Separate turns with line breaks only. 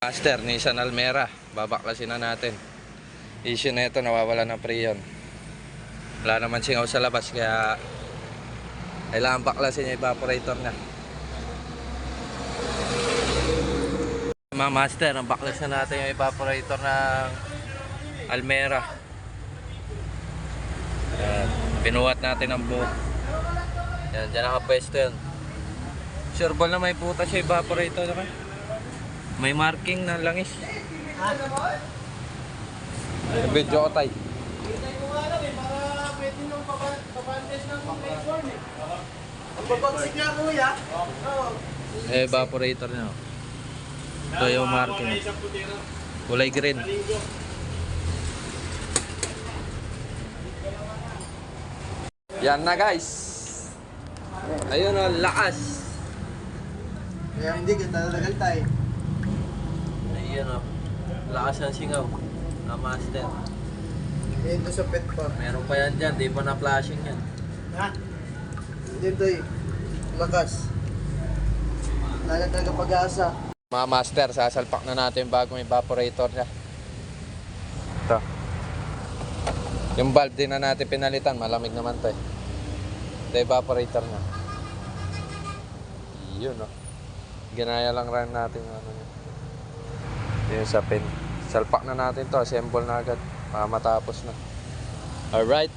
Master, Nissan Almera. Babaklasin na natin. Issue na ito, nawawala ng preyon. Wala naman singaw sa labas, kaya kailangan baklasin yung evaporator na. Mga master, ang baklas na natin yung evaporator ng Almera. Yan. Pinuhat natin ang buhok. Yan, dyan nakapwesto yun. Sure ball na may putas yung evaporator naman. May marking na langis. Video ko tayo. Evaporator nyo. Ito yung marking. Kulay green. Yan na guys. Ayun o, lakas.
Kaya hindi kita nalagal tayo.
Ayun o. Lakas ng singaw. Na master.
Ito sa pet pa.
Meron pa yan dyan. Di pa na-flashing yan.
Ha? Hindi tayo. Lakas. Lala talaga pag-asa.
Mga master, sasalpak na natin yung bagong evaporator niya. Ito. Yung valve din na natin pinalitan. Malamig naman to eh. Ito evaporator niya. Yun o. Ginaya lang rin natin yung ano niya. Yung sa pin. Salpak na natin to. Assemble na agad. Para matapos na. Alright.